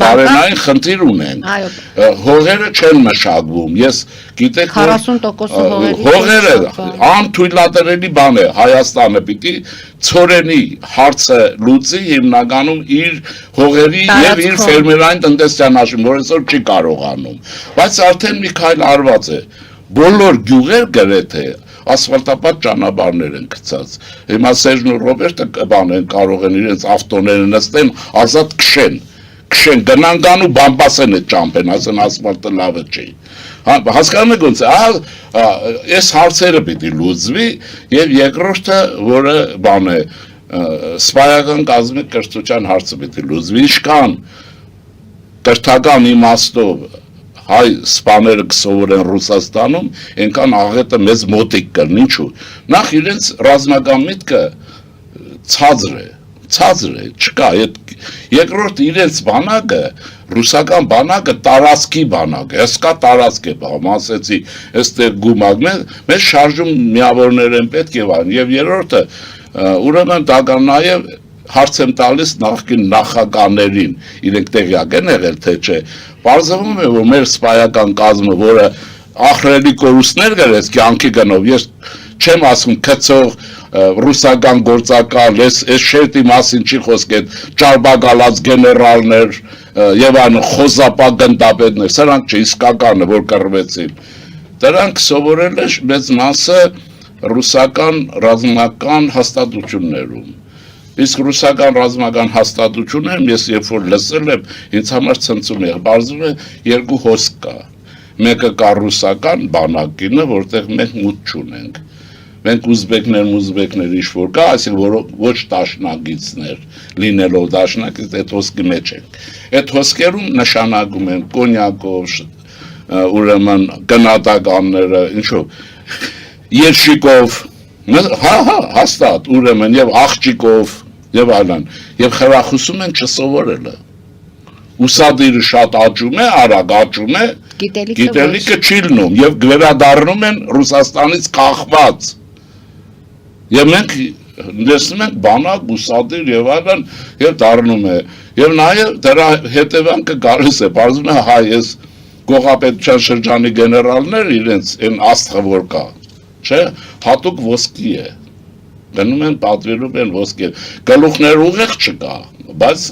բարենային խնդիր ունենք։ Հողերը չեն մշակվում։ Ես գիտեք 40% հողերը անթույլատրելի բան է, Հայաստանը պիտի ցորենի հարցը լուծի հիմնականում իր հողերի եւ իր ֆերմերային տնտեսության հաշվին, որ այսօր չի կարողանում։ Բայց արդեն մի քայլ արված է։ Բոլոր գյուղեր գրեթե ասֆալտապատ ճանապարհներ են գցած։ Հիմա Սերժն ու Ռոբերտը բան կարող են իրենց ավտոները նստեն, ազատ քշեն գնան գան ու բամբասեն այդ ճամփեն, ասեն ասֆալտը լավը չի։ Հասկանում եք ոնց է, այս հարցերը պիտի լուծվի եւ երկրորդը, որը բան է, սպայական կազմի կրթության հարցը պիտի լուծվի, ինչքան կրթական իմաստով հայ սպաները կսովորեն Ռուսաստանում, այնքան աղետը մեզ մոտիկ կրն, ինչու։ Նախ իրենց ռազմական միտքը ցածր է, չկա, երկրորդ իրենց բանակը, ռուսական բանակը տարածքի բանակ է, հսկա տարածք է բաղում, ասեցի, այստեղ գումակ, մեզ շարժում միավորներ են պետք եւ այլն, եւ երրորդը, ուրեմն դա կա նաեւ հարց եմ տալիս նախկին նախագահներին, իրենք տեղյակ են եղել թե չէ, պարզվում է, որ մեր սպայական կազմը, որը ախրելի կորուստներ գրեց կյանքի գնով, ես չեմ ասում քծող ռուսական գործակալ, այս շերտի մասին չի խոսք, այդ ճարբագալած գեներալներ եւ այն խոզապակ գնդապետներ, սրանք չիսկականը, որ կռվեցին, դրանք սովորել է մեծ մասը ռուսական ռազմական հաստատություններում։ Իսկ ռուսական ռազմական հաստատություններում ես երբ որ լսել եմ, ինձ համար ցնցում է, բարձր է երկու հոսք կա։ Մեկը կա ռուսական բանակինը, որտեղ մենք մուտք չունենք։ Մենք ուզբեկներ ինչ-որ կա, այսինքն ոչ դաշնակիցներ, լինելով դաշնակից այդ հոսքի մեջ ենք։ Այդ հոսքերում նշանակում են կոնյակով, ուրեմն գնահատականները, ինչով, երշիկով, հաստատ, ուրեմն եւ աղջիկով եւ այլն, եւ խրախուսում են չսովորելը։ Ուսադիրը շատ աճում է, արագ աճում է, գիտելիքը չի լնում եւ վերադառնում են Ռուսաստանից կախված։ Եվ մենք լսում ենք բանակ, ուսադիր եւ այլն, եւ դառնում է։ Եվ նաեւ դրա հետևանքը գալիս է, բարձում է հայ ես գողապետության շրջանի գեներալներ իրենց այն աստղը որ կա, չէ, հատուկ ոսկի է։ Գնում են պատվիրում են ոսկի, գլուխներ ուղեղ չկա, բայց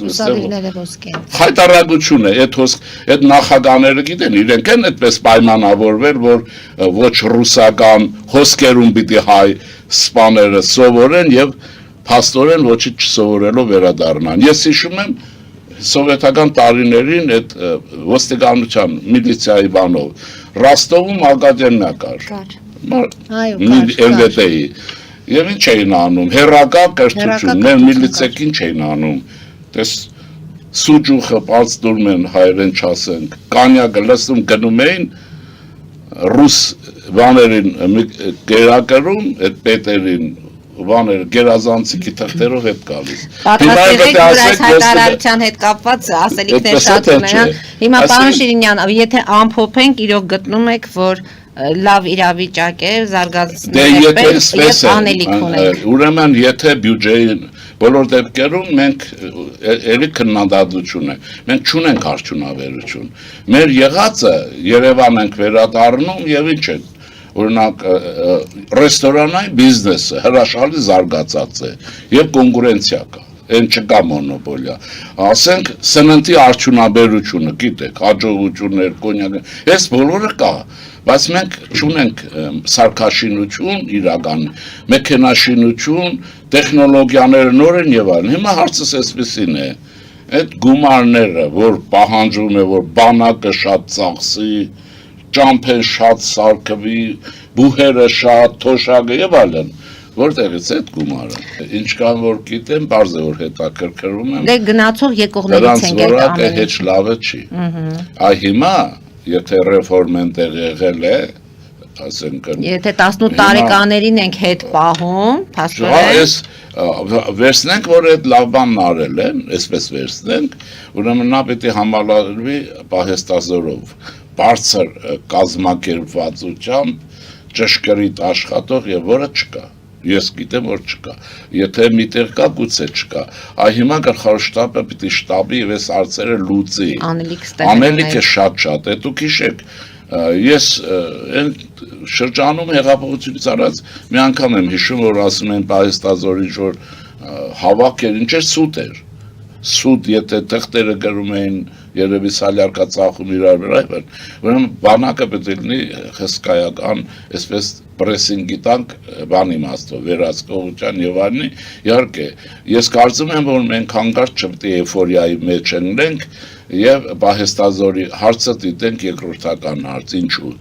խայտարագություն է, այդ նախագաները գիտեն, իրենք են այդպես պայմանավորվել, որ ոչ ռուսական հոսքերում պիտի հայ սպաները սովորեն եւ փաստորեն ոչինչ չսովորելով վերադառնան։ Ես հիշում եմ սովետական տարիներին այդ ոստիկանության միլիցիայի բանով Ռոստովում ակադեմիա կար։ ՄՎՏ-ի Եվ ինչ էին անում, հերակա կրթություն, մեր միլիցեքին չէին անում, տես սուջուխը պարծդուրմ են հայերեն չասենք, կանյակը լսում գնում էին, ռուս վաներին գերակրում, այդ պետերին, վաները գերազանցիկի թղթերով հետ գալիս։ Պատրաստեղեք, որ այս հայտարարության հետ կապված ասելիքներ շատ ունեն, հիմա պարոն Շիրինյան, եթե ամփոփենք, իրոք գտնում եք, որ լավ իրավիճակ է, զարգացնել եւ անելիք ունենք։ Ուրեմն եթե բյուջեի բոլոր դեպքերում մենք ելի քննադատություն է։ Մենք չունենք արդյունավետություն։ Մեր եղածը Երևան ենք վերադառնում եւ ինչ է։ Օրինակ ռեստորանային բիզնեսը հրաշալի զարգացած է եւ կոնկուրենցիա կա։ Այն չկա մոնոպոլիա։ Ասենք սննդի արդյունաբերությունը, գիտեք, հաջողություններ, կոնյակ, այս բոլորը կա, բայց մենք չունենք սարքաշինություն իրական, մեքենաշինություն, տեխնոլոգիաները նոր են եւ այլն։ Հիմա հարցս այսպեսին է, այդ գումարները, որ պահանջում է, որ բանակը շատ ծախսի, ճամփեն շատ սարքվի, բուհերը շատ, թոշակը եւ այլն։ Որտեղից է այդ գումարը, ինչքան որ գիտեմ, բարձ է որ հետաքրքրվում եմ, դե գնացող եկողներից ենք այդ որակը հեչ լավը չի, այ հիմա, եթե ռեֆորմեն տեղ եղել է, ասենք եթե 18 տարեկաներին ենք հետ պահում, վերցնենք, որ այդ լավ բանն արել են, այսպես վերցնենք, ուրեմն նա պիտի համալարվի պահեստազորով, բարձր կազմակերպվածությամբ, ճշգրիտ աշխատող եւ որը չկա։ ես գիտեմ որ չկա, եթե միտեղ կա գուցե չկա, այ հիմա գլխավոր շտաբը պիտի շտաբի եւ այս հարցերը լուծի, անելիքը շատ է, դուք հիշեք, ես այն շրջանում հեղափոխությունից առաջ մի անգամ եմ հիշում որ ասում են Պահեստազորի որ հավաք էր, ինչ էր սուտ եթե թղթերը գրում էին երևի սալյարկա ծախում իրար վրա, ուրեմն բանակը պետք է լինի հսկայական, այսպես պրեսինգի տանք բան իմաստով, վերահսկողության եւ այլն, իհարկե, ես կարծում եմ, որ մենք հանկարծ չպետք է էյֆորիայի մեջ ենք եւ Պահեստազորի հարցը դիտենք երկրորդական հարց, ինչու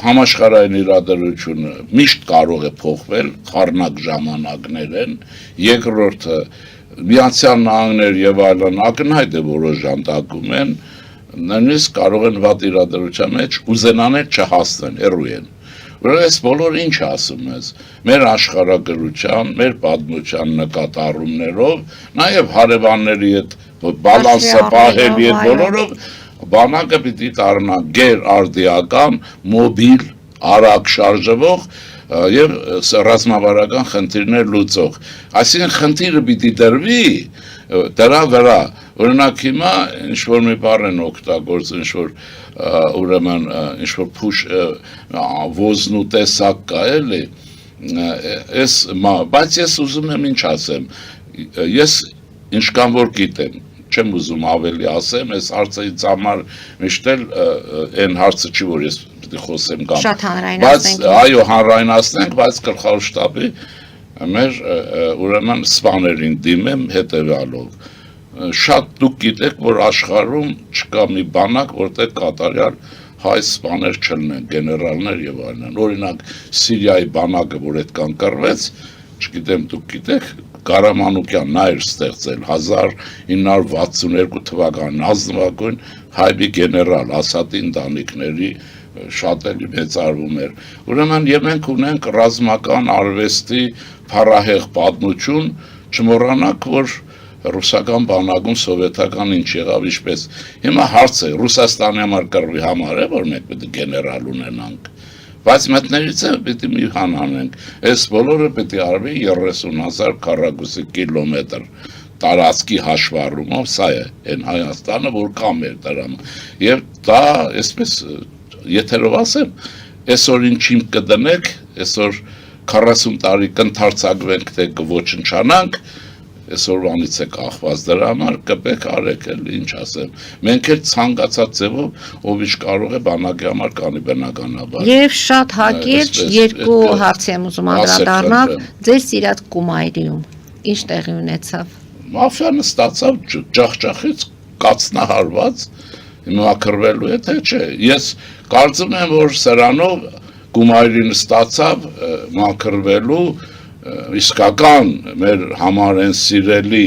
համաշխարհային իրադարձությունը միշտ կարող է փոխվել, խառնակ ժամանակներ են, երկրորդը Միացյալ Նահանգներ եւ այլն ակնհայտ է որոշ ժանտակում են, նույնիսկ կարող են վատ իրադարձության մեջ ուզենաներ չհասնեն, հեռու են։ Ուրեմն այս բոլորը ինչ ասում ես, մեր աշխարհագրության, մեր պատմության նկատառումներով, նաեւ հարևանների հետ բալանսը պահելի այդ բոլորով բանակը պիտի դառնա գերարդիական, մոբիլ, արագ շարժվող եւ ռազմավարական խնդիրներ լուծող, այսինքն խնդիրը պիտի դրվի դրա վրա, օրինակ հիմա ինչ-որ մի բառ են օգտագործում, ինչ-որ ուրեմն ինչ-որ փուշ ոզնու տեսակ կա էլի, բայց ես ուզում եմ ինչ ասեմ, ես ինչքան որ գիտեմ, չեմ ուզում ավելի ասեմ, այս հարցը ինձ համար միշտ էլ այն հարցը չի, որ ես խոսեմ կամ շատ հանրայնացնենք, այո հանրայնացնենք, բայց գլխավոր շտաբի մեր ուրեմն սպաներին դիմեմ հետևյալով, շատ դուք գիտեք, որ աշխարհում չկա մի բանակ, որտեղ կատարյալ հայ սպաներ չլինեն, գեներալներ եւ այլն, օրինակ Սիրիայի բանակը, որ այդքան կռվեց, չգիտեմ դուք գիտեք, Կարամանուկյանն էր ստեղծել 1962 թվականին ազնվագույն հայբի գեներալ Ասադի ընտանիքների շատ էլ մեծարվում էր։ Ուրեմն եւ մենք ունենք ռազմական արվեստի փառահեղ պատմություն, չմոռանաք, որ ռուսական բանակում սովետական ինչ եղավ, ինչպես։ Հիմա հարց է, Ռուսաստանի համար կռվի համար է, որ մենք պետք է գեներալ ունենանք։ Բայց մտներից է պետք է մի հան անենք։ Այս բոլորը պետք է արվի 30,000 քառակուսի կիլոմետր տարածքի հաշվառումով, սա է այն Հայաստանը, որ կա մեր դրամ։ Եվ դա, այսպես եթերով ասեմ, այսօր ինչին կդնեք, այսօր 40 տարի կընթարցակվենք, թե կոչնչանանք, այսօրվանից է կախված դրա համար, կպեք արեք էլ, ինչ ասեմ, մենք էլ ցանկացած ձևով, ով ինչ կարող է բանակի համար կանի բնականաբար։ Եվ շատ հակիրճ երկու հարց եմ ուզում անդրադառնալ, ձեր սիրած Կումայրիում, ինչ տեղի ունեցավ։ Մաֆիան ստացավ ջախջախից կացնահարված, հիմա կռվելու է, թե չէ, ես կարծում եմ, որ սրանով Կումայրին ստացավ մաքրվելու իսկական մեր համար են սիրելի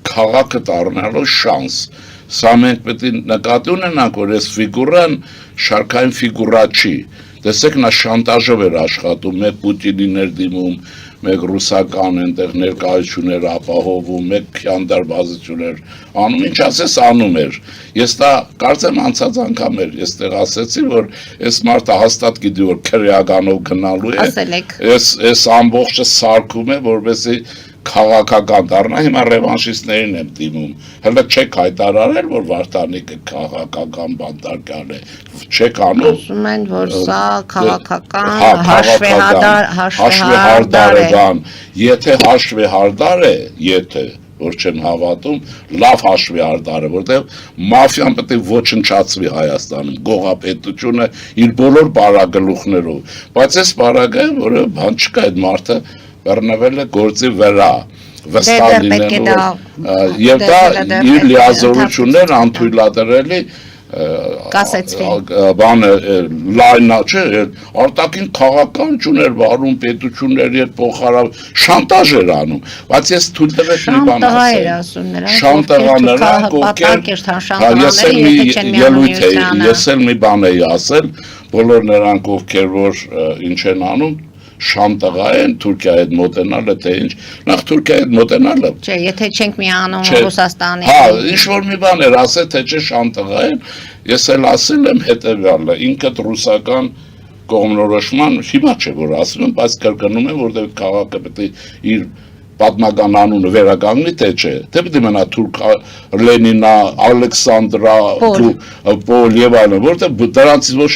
քաղաքը դառնալու շանս, սա մենք պետք է նկատի ունենանք, որ այս ֆիգուրան շարքային ֆիգուրա չի, տեսեք նա շանտաժով էր աշխատում, մեկ Պուտինին էր դիմում, մեկ ռուսական այնտեղ ներկայություններ ապահովում, մեկ քյանդարբազություններ անում, ինչ ասես անում էր, ես դա կարծեմ անցած անգամ էր, ես տեղ ասեցի, որ այս մարդը հաստատ գիտի, որ քրեականով գնալու է, այս ամբողջը սարքում է, որպեսզի քաղաքական դառնա, հիմա ռևանշիստներին եմ դիմում, հələ չեք հայտարարել, որ Վարդանիկը քաղաքական բանտարկյալ է, չեք անում։ Ասում են, որ սա քաղաքական հաշվեհարդար է բան, եթե հաշվեհարդար է, եթե որ չեմ հավատում, լավ հաշվեհարդար է, որտեղ մաֆիան պետք է ոչնչացվի Հայաստանում, գողապետությունը իր բոլոր բարագլուխներով, բայց այս բարագը, որը բան չկա այդ մարդը բռնվել է գործի վրա, վստահ լինելու, եւ դա իր լիազորություններ անթույլատրելի բանը լայնա չէ, արտաքին քաղաքականություն էր վարում, պետությունների հետ փոխարավ, շանտաժ էր անում, բայց ես թույլ տվեք մի բան ասեմ, շանտաղաներանք, ես էլ մի բան էի ասել, բոլոր նրանք ովքեր որ ինչ են անում, շանտաղա են Թուրքիայի հետ մոտենալը, թե ինչ, նախ Թուրքիայի հետ մոտենալը։ Չէ, եթե չենք միանում Ռուսաստանի։ Հա, ինչ-որ մի բան էր ասել, թե չէ շանտաղա են, ես էլ ասել եմ հետևյալը, ինքդ ռուսական կողմնորոշման հիմա չէ որ ասում եմ, բայց կրկնում եմ, որտեղ քաղաքը պետք է իր պատմական անունը վերականգնի, թե չէ, թե պետք է մնա թուրք Լենինա, Ալեքսանդրա, Պոլ եւ այլն, որտեղ դրանցից ոչ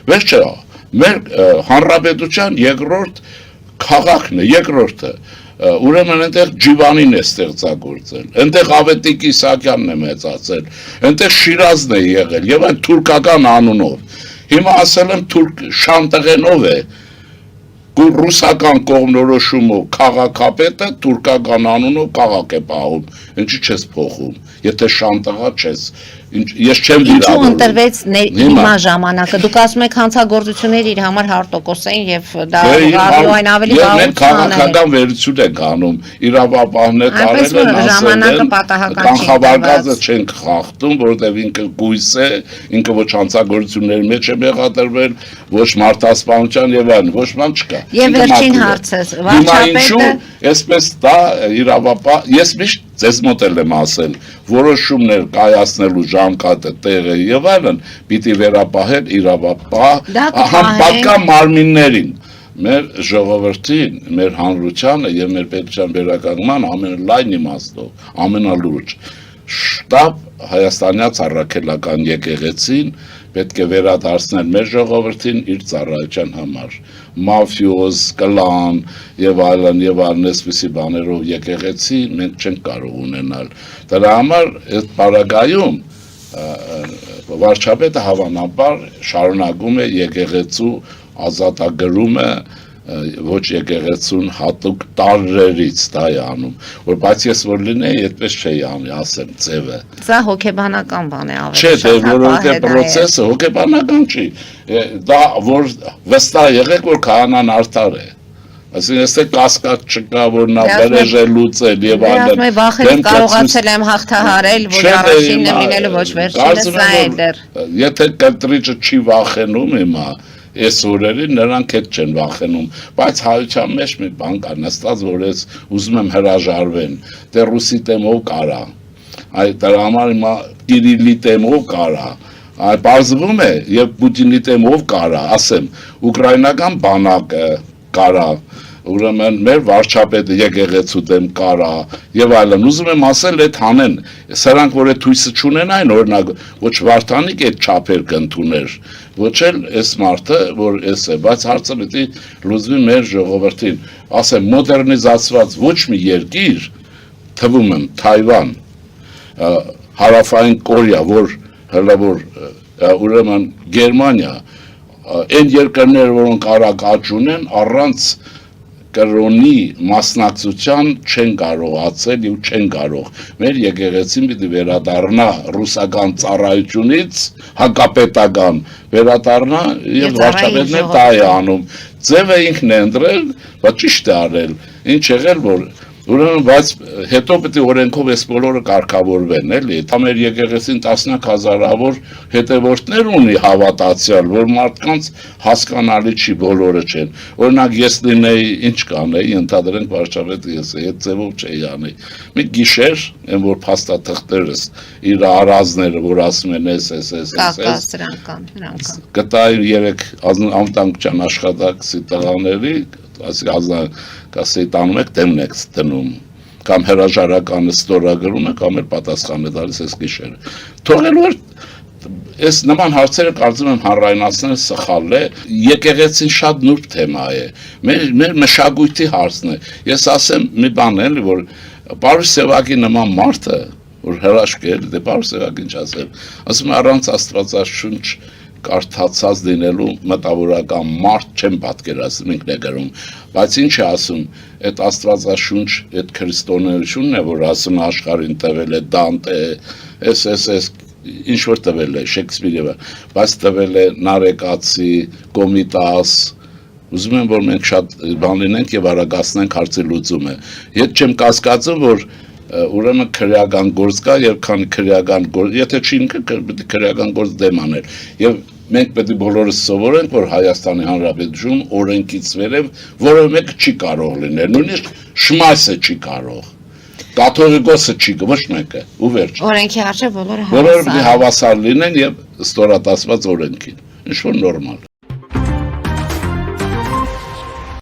վերջը մեր հանրապետության երկրորդ քաղաքն է, երկրորդը ուրեմն այնտեղ Ջիվանին է ստեղծագործել, այնտեղ Ավետիք Իսահակյանն է մեծացել, այնտեղ Շիրազն է եղել եւ այն թուրքական անունով։ Հիմա ասել եմ թուրք Շանտեղենով է ռուսական կողմնորոշումով քաղաքապետը թուրքական անունով քաղաք է պահում, ինչի չես փոխում, եթե Շանտեղա չես, ես չեմ Ինչու վիրավորում։ ընտրվեց հիմա ժամանակը, դուք ասում եք հանցագործությունները իր համար 100% էին եւ դա այն ավելի վաղուց մենք քաղաքական վերություն ենք անում, իրավապահներ կարել են ժամանակը պատահական չի կանխավարկածը չենք խախտում, որովհետեւ ինքը գույս է, ինքը ոչ հանցագործությունների մեջ է մեղադրվել, ոչ մարդասպանության եւ այլն, ոչ բան չկա։ Եվ վերջին հարցը, վարչապետը այսպես դա իրավապահ, ես միշտ ձեզ մոտ եմ ասել, որոշումներ կայացնելու ժամկետը տեղը եւ այլն, պիտի վերապահել իրավապահ անպատկան մարմիններին, մեր ժողովրդին, մեր հանրությանը եւ մեր պետության վերականգնման ամենալայն իմաստով, ամենալուրջ շտապ Հայաստանյա Առաքելական եկեղեցին պետք է վերադարձնել մեր ժողովրդին իր ծառայության համար։ Մաֆիոզ, կլան եւ այլն այսպիսի բաներով եկեղեցի մենք չենք կարող ունենալ։ Դրա համար այդ պարագայում վարչապետը հավանաբար շարունակում է եկեղեցու ազատագրումը ոչ եկեղեցուն հատուկ տարրերից դա է անում, որ բայց ես որ լինեի, այդպես չէի անի, ասեմ, ձևը։ Սա հոգեբանական բան է ավելի շատ։ Չէ, որովհետեւ process-ը հոգեբանական չի։ Դա որ վստահ եղեք, որ քահանան արդար է։ Այսինքն այստեղ կասկած չկա, որ նա բերեժ է լուծել եւ այլն։ Վախից կարողացել եմ հաղթահարել, որ առաջինն լինելու ոչ վերջինը սա է դեռ։ Եթե կտրիճը չի վախենում հիմա այս օրերին նրանք հետ չեն վախենում, բայց հայության մեջ մի բան կա նստած, որ ես ուզում եմ հրաժարվեն, դե ռուսի տեմով կարա, այդ դրա համար հիմա Կիրիլի տեմով կարա, այդ բարձվում է եւ Պուտինի տեմով կարա, ասեմ, ուկրաինական բանակը կարա, ուրեմն մեր վարչապետը եկեղեցու դեմ կարա եւ այլն, ուզում եմ ասել այդ հանեն, սրանք որ այդ հույսը չունենային, օրինակ ոչ Վարդանիկ այդ չափեր կընդուներ, ոչ էլ այս մարդը, որ էս է, բայց հարցը պետք է լուծվի մեր ժողովրդին, ասեմ, մոդեռնիզացված ոչ մի երկիր, թվում եմ Թայվան, Հարավային Կորեա, որ հլավոր ուրեմն Գերմանիա, այն երկրները, որոնք արագ աճ ունեն, առանց կրոնի մասնակցության չեն կարողացել եւ չեն կարող։ Մեր եկեղեցին պիտի վերադառնա ռուսական ծառայությունից հակապետական վերադառնա եւ վարչապետն էլ դա է անում։ Ձևը ինքն է ընտրել, բայց ճիշտ է արել։ Ինչ եղել որ ուրեմն բայց հետո պետք է օրենքով այս բոլորը կարգավորվեն, էլի։ Դա մեր եկեղեցին տասնյակ հազարավոր հետևորդներ ունի հավատացյալ, որ մարդկանց հասկանալի չի, բոլորը չեն։ Օրինակ ես լինեի, ինչ կանեի, ընդհանրենք վարչապետը ես այդ ձևով չէի անի։ Մի գիշեր, այն որ փաստաթղթերս իր արազները, որ ասում են էս, գտայի 3 անվտանգության աշխատակցի տղաների, ասի տանում եք դեմն եք տնում, կամ հրաժարականը ստորագրում եք, կամ էլ պատասխան է տալիս այս գիշերը։ Թողել որ այս նման հարցերը կարծում եմ հանրայնացնել սխալ է, եկեղեցին շատ նուրբ թեմա է, մեր մշակույթի հարցն է։ Ես ասեմ մի բան էլի, որ Պարուս Սևակի նման մարդը, որ հրաշք է, դե Պարուս Սևակին ինչ ասեմ, առանց Աստվածաշունչ կարդացած լինելու մտավորական մարդ չեմ պատկերացնում ինքն է գրում, բայց ինչ է ասում, այդ Աստվածաշունչ, այդ քրիստոնեությունն է, որ ասում աշխարհին տվել է Դանտե, էս ինչ որ տվել է Շեքսպիրը, բայց տվել է Նարեկացի, Կոմիտաս, ուզում եմ որ մենք շատ բան լինենք եւ արագացնենք հարցի լուծումը։ Ես չեմ կասկածում, որ ուրեմն քրեական գործ կա եւ քանի քրեական գործ, եթե չի ինքը քրեական գործ դեմ անել եւ մենք պետք է բոլորս սովորենք, որ Հայաստանի Հանրապետություն օրենքից վերև որևէ մեկը չի կարող լինել, նույնիսկ Շմայսը չի կարող, կաթողիկոսը չի, ոչ մեկը, ու վերջ։ Օրենքի արժե բոլորը հավասար լինեն եւ ստորատասված օրենքին, ինչ որ նորմալ։